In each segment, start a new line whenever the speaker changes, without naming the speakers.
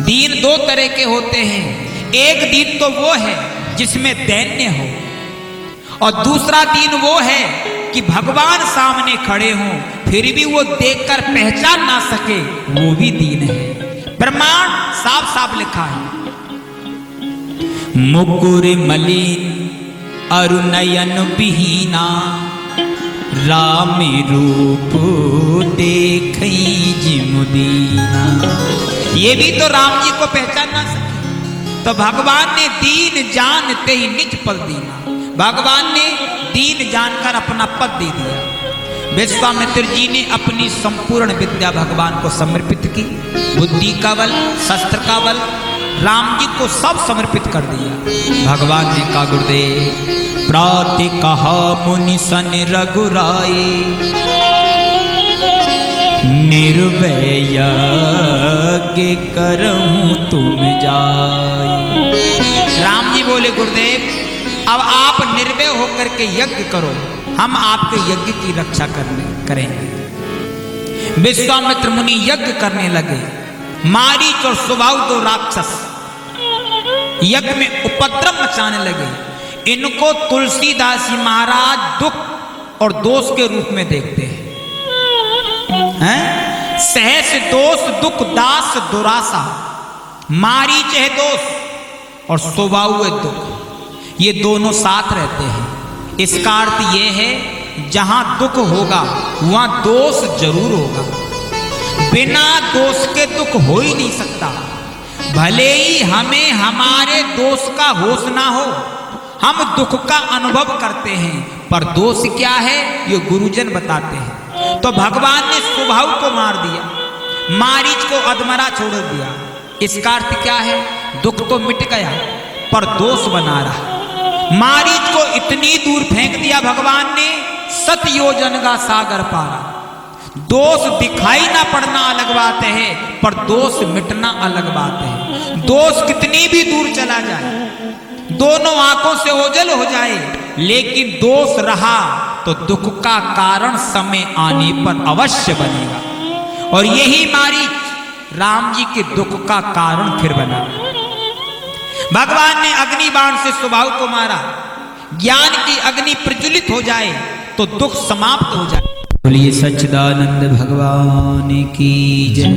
दीन दो तरह के होते हैं। एक दीन तो वो है जिसमें दैन्य हो, और दूसरा दीन वो है कि भगवान सामने खड़े हों फिर भी वो देखकर पहचान ना सके, वो भी दीन है। प्रमाण साफ साफ लिखा है। मुकुर मलिन अरुणयन बिहीना, राम रूप देखई जिमुदीना। ये भी तो राम जी को पहचान ना सके, तो भगवान ने दीन जानते ही निज पद दीना। भगवान ने दीन जानकर अपना पद दे दिया। विश्वामित्र जी ने अपनी संपूर्ण विद्या भगवान को समर्पित की। बुद्धि का बल, शस्त्र का बल, राम जी को सब समर्पित कर दिया। भगवान ने कहा गुरुदेव प्राति कहा मुनि सन रघुराय, निर्भय यज्ञ करऊं तुम जाय। राम जी बोले गुरुदेव अब आप निर्भय होकर के यज्ञ करो, हम आपके यज्ञ की रक्षा करेंगे। विश्वामित्र मुनि यज्ञ करने लगे। मारीच और सुबाहु दो राक्षस यज्ञ में उपद्रव मचाने लगे। इनको तुलसीदास जी महाराज दुख और दोष के रूप में देखते हैं। सहस दोष दुख दास दुरासा। मारीच है दोष और सुबाहु है दुख, ये दोनों साथ रहते हैं। इसका अर्थ ये है जहां दुख होगा वहां दोष जरूर होगा। बिना दोष के दुख हो ही नहीं सकता। भले ही हमें हमारे दोष का होश ना हो, हम दुख का अनुभव करते हैं, पर दोष क्या है ये गुरुजन बताते हैं। तो भगवान ने सुबाहु को मार दिया, मारीच को अधमरा छोड़ दिया। इसका अर्थ क्या है? दुख तो मिट गया पर दोष बना रहा। मारीच को इतनी दूर फेंक दिया भगवान ने, 7 योजन का सागर पारा। दोष दिखाई ना पड़ना अलग बात है, पर दोष मिटना अलग बात है। दोष कितनी भी दूर चला जाए, दोनों आंखों से ओझल हो जाए, लेकिन दोष रहा तो दुख का कारण समय आने पर अवश्य बनेगा। और यही मारीच राम जी के दुख का कारण फिर बना। भगवान ने अग्नि बाण से सुबाहु को मारा। ज्ञान की अग्नि प्रज्वलित हो जाए तो दुख समाप्त हो जाए। बोलिए सच्चिदानंद भगवान की जय।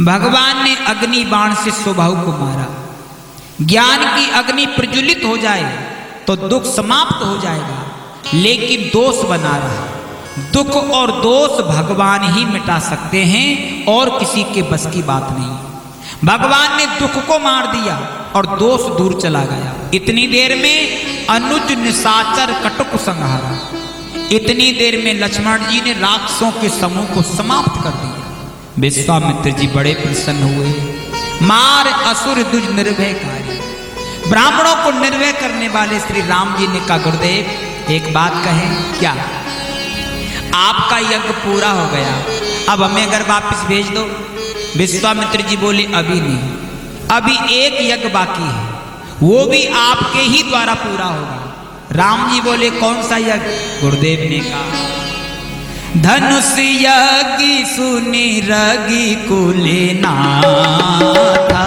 भगवान ने अग्नि बाण से सुबाहु को मारा। ज्ञान की अग्नि प्रज्वलित हो जाए तो दुख समाप्त हो जाएगा, लेकिन दोष बना रहा। दुख और दोष भगवान ही मिटा सकते हैं और किसी के बस की बात नहीं। भगवान ने दुख को मार दिया और दोष दूर चला गया। इतनी देर में अनुज निशाचर कटुक संहारा। इतनी देर में लक्ष्मण जी ने राक्षसों के समूह को समाप्त कर दिया। विश्वामित्र जी बड़े प्रसन्न हुए। मार असुर दुज निर्भयकारी। ब्राह्मणों को निर्भय करने वाले श्री राम जी ने कहा गुरुदेव एक बात कहें क्या? आपका यज्ञ पूरा हो गया, अब हमें अगर वापस भेज दो। विश्वामित्र जी बोले अभी नहीं, अभी एक यज्ञ बाकी है, वो भी आपके ही द्वारा पूरा होगा। राम जी बोले कौन सा यज्ञ? गुरुदेव ने कहा धनुष यज्ञ सुनि रगी कुलेना था।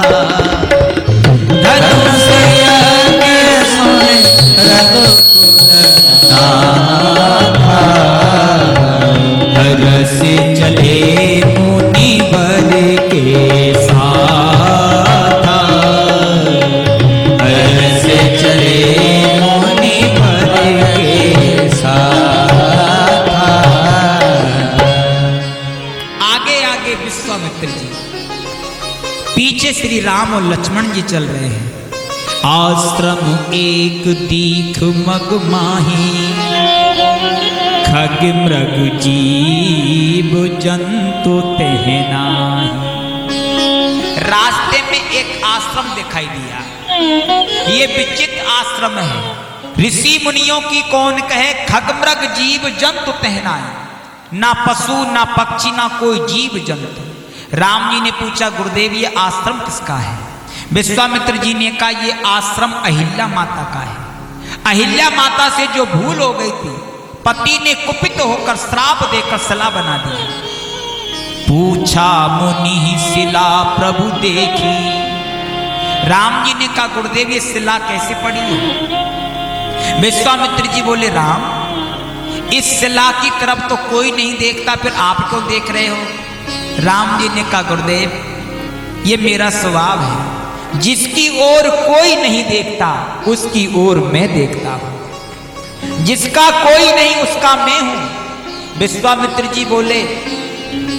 धनुष यज्ञ सुनि रगी कुलेना था। से चले मुनि वर के साथ, से चले मुनि वर के साथ। आगे आगे विश्वामित्र जी, पीछे श्री राम और लक्ष्मण जी चल रहे हैं। आश्रम एक दीख मग माही, खग मृग जीव जंतु तेहनाही। रास्ते में एक आश्रम दिखाई दिया। ये विचित्र आश्रम है। ऋषि मुनियों की कौन कहे, खग मृग जीव जंतु तेहनाही। ना पशु ना पक्षी ना कोई जीव जंतु। राम जी ने पूछा गुरुदेव ये आश्रम किसका है? विश्वामित्र जी ने कहा ये आश्रम अहिल्या माता का है। अहिल्या माता से जो भूल हो गई थी, पति ने कुपित होकर श्राप देकर सला बना दिया। पूछा मुनि शिला प्रभु देखी। राम जी ने कहा गुरुदेव ये शिला कैसे पड़ी है? विश्वामित्र जी बोले राम इस शिला की तरफ तो कोई नहीं देखता, फिर आप क्यों देख रहे हो? राम जी ने कहा गुरुदेव ये मेरा स्वभाव है, जिसकी ओर कोई नहीं देखता उसकी ओर मैं देखता हूं, जिसका कोई नहीं उसका मैं हूं। विश्वामित्र जी बोले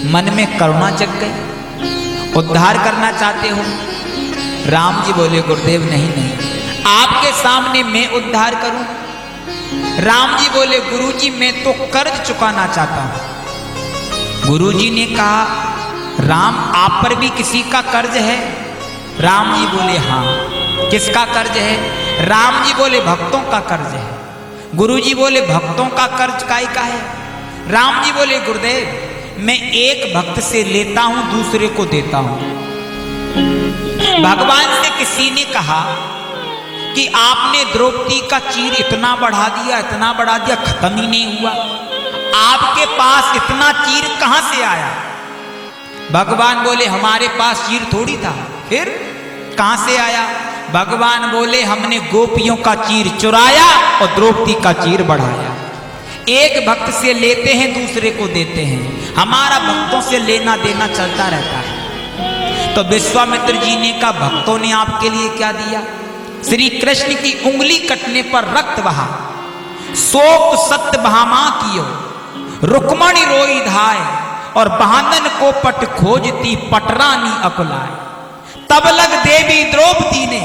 मन में करुणा जग गई, उद्धार करना चाहते हो? राम जी बोले गुरुदेव नहीं नहीं, आपके सामने मैं उद्धार करूं? राम जी बोले गुरुजी मैं तो कर्ज चुकाना चाहता हूं। गुरुजी ने कहा राम आप पर भी किसी का कर्ज है? राम जी बोले हाँ। किसका कर्ज है? राम जी बोले भक्तों का कर्ज है। गुरुजी बोले भक्तों का कर्ज काय का है? राम जी बोले गुरुदेव मैं एक भक्त से लेता हूं दूसरे को देता हूं। भगवान से किसी ने कहा कि आपने द्रौपदी का चीर इतना बढ़ा दिया, इतना बढ़ा दिया, खत्म ही नहीं हुआ, आपके पास इतना चीर कहां से आया? भगवान बोले हमारे पास चीर थोड़ी था, फिर कहां से आया? भगवान बोले हमने गोपियों का चीर चुराया और द्रौपदी का चीर बढ़ाया। एक भक्त से लेते हैं दूसरे को देते हैं, हमारा भक्तों से लेना देना चलता रहता है। तो विश्वामित्र जी ने कहा भक्तों ने आपके लिए क्या दिया? श्री कृष्ण की उंगली कटने पर रक्त बहा, शोक सत्य बहामा कियो, रुक्मणी रोई धाय, और बहानन को पट खोजती पटरानी अकुलाए। तब लग देवी द्रौपदी ने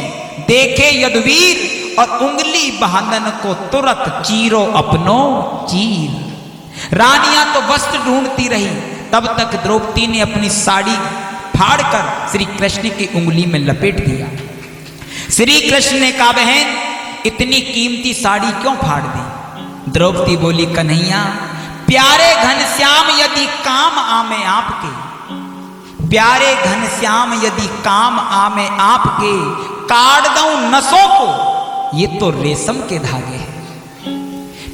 देखे यदुवीर, और उंगली बहानन को तुरंत चीरो अपनो चीर। रानियां तो वस्त्र ढूंढती रही, तब तक द्रौपदी ने अपनी साड़ी फाड़कर श्री कृष्ण की उंगली में लपेट दिया। श्री कृष्ण ने कहा बहन इतनी कीमती साड़ी क्यों फाड़ दी? द्रौपदी बोली कन्हैया प्यारे घनश्याम यदि काम आमे आपके, प्यारे घनश्याम यदि काम आमे आपके, काट दूं नसों को ये तो रेशम के धागे हैं।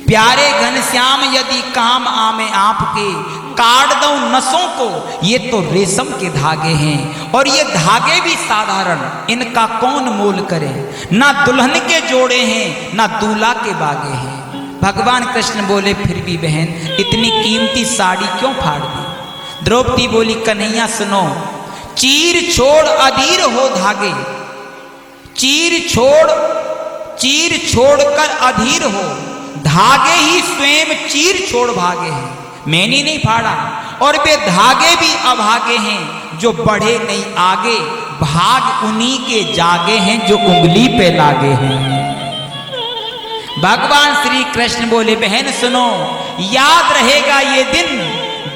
प्यारे घनश्याम यदि काम आमे आपके, काट दूं नसों को ये तो रेशम के धागे हैं। और ये धागे भी साधारण, इनका कौन मोल करे? ना दुल्हन के जोड़े हैं ना दूल्हा के बागे हैं। भगवान कृष्ण बोले फिर भी बहन इतनी कीमती साड़ी क्यों फाड़ दी? द्रौपदी बोली कन्हैया सुनो, चीर छोड़ अधीर हो धागे, चीर छोड़कर अधीर हो, धागे ही स्वयं चीर छोड़ भागे हैं। मैंने नहीं फाड़ा, और वे धागे भी अभागे हैं जो बढ़े नहीं आगे, भाग उन्हीं के जागे हैं जो उंगली पे लागे हैं। भगवान श्री कृष्ण बोले बहन सुनो, याद रहेगा ये दिन,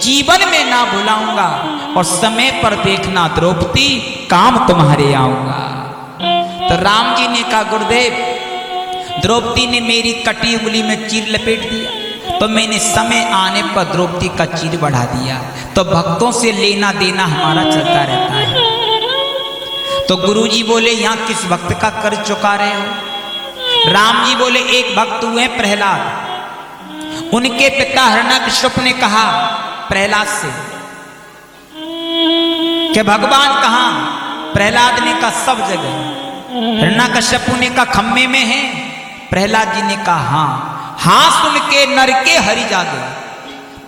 जीवन में ना भुलाऊंगा, और समय पर देखना द्रौपदी काम तुम्हारे आऊंगा। तो राम जी ने कहा गुरुदेव द्रौपदी ने मेरी कटी उंगली में चीर लपेट दिया, तो मैंने समय आने पर द्रौपदी का चीर बढ़ा दिया। तो भक्तों से लेना देना हमारा चलता रहता है। तो गुरुजी बोले यहाँ किस भक्त का कर्ज चुका रहे हो? राम जी बोले एक भक्त हुए प्रहलाद, उनके पिता हिरण्यकश्यप ने कहा प्रहलाद से कि भगवान कहाँ? प्रहलाद ने कहा सब जगह। हिरण्यकश्यप ने कहा खम्मे में है? प्रहलाद जी ने कहा हाँ। हाँ सुन के नर के हरि जागे।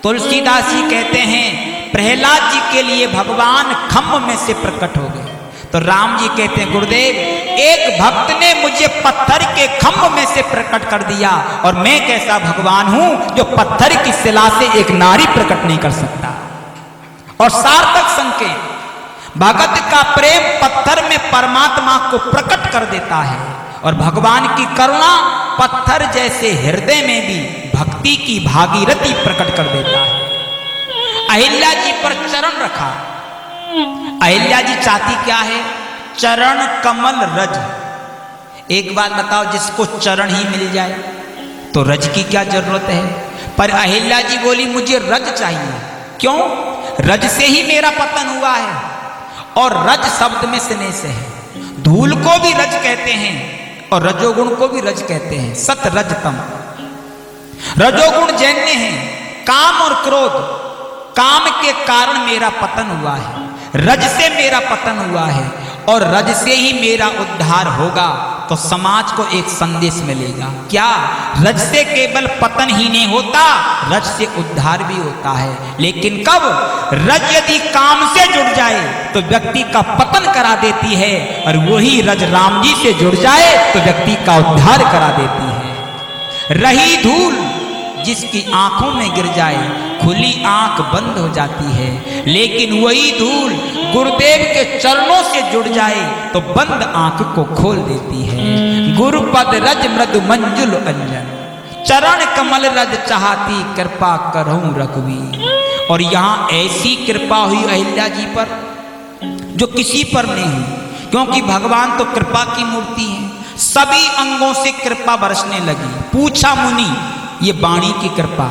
तुलसीदास जी कहते हैं प्रहलाद जी के लिए भगवान खम्भ में से प्रकट हो गए। तो राम जी कहते हैं गुरुदेव एक भक्त ने मुझे पत्थर के खम्भ में से प्रकट कर दिया, और मैं कैसा भगवान हूं जो पत्थर की शिला से एक नारी प्रकट नहीं कर सकता। और सार्थक संकेत, भगत का प्रेम पत्थर में परमात्मा को प्रकट कर देता है, और भगवान की करुणा पत्थर जैसे हृदय में भी भक्ति की भागीरथी प्रकट कर देता है। अहिल्या जी पर चरण रखा। अहिल्या जी चाहती क्या है? चरण कमल रज। एक बात बताओ, जिसको चरण ही मिल जाए तो रज की क्या जरूरत है? पर अहिल्या जी बोली मुझे रज चाहिए। क्यों? रज से ही मेरा पतन हुआ है, और रज शब्द में स्नेह से है। धूल को भी रज कहते हैं और रजोगुण को भी रज कहते हैं। सत रज तम। रजोगुण जैन्य है, काम और क्रोध। काम के कारण मेरा पतन हुआ है, रज से मेरा पतन हुआ है और रज से ही मेरा उद्धार होगा, तो समाज को एक संदेश मिलेगा। क्या? रज से केवल पतन ही नहीं होता, रज से उद्धार भी होता है। लेकिन कब? रज यदि काम से जुड़ जाए तो व्यक्ति का पतन करा देती है, और वही रज राम जी से जुड़ जाए तो व्यक्ति का उद्धार करा देती है। रही धूल जिसकी आंखों में गिर जाए, खुली आंख बंद हो जाती है, लेकिन वही धूल गुरुदेव के चरणों से जुड़ जाए तो बंद आंख को खोल देती है। गुरुपद रज मृदु मंजुल अंजन, चरण कमल रज चाहती कृपा करहूं रघुवीर। और यहाँ ऐसी कृपा हुई अहिल्या जी पर जो किसी पर नहीं हुई, क्योंकि भगवान तो कृपा की मूर्ति है। सभी अंगों से कृपा बरसने लगी। पूछा मुनि, ये वाणी की कृपा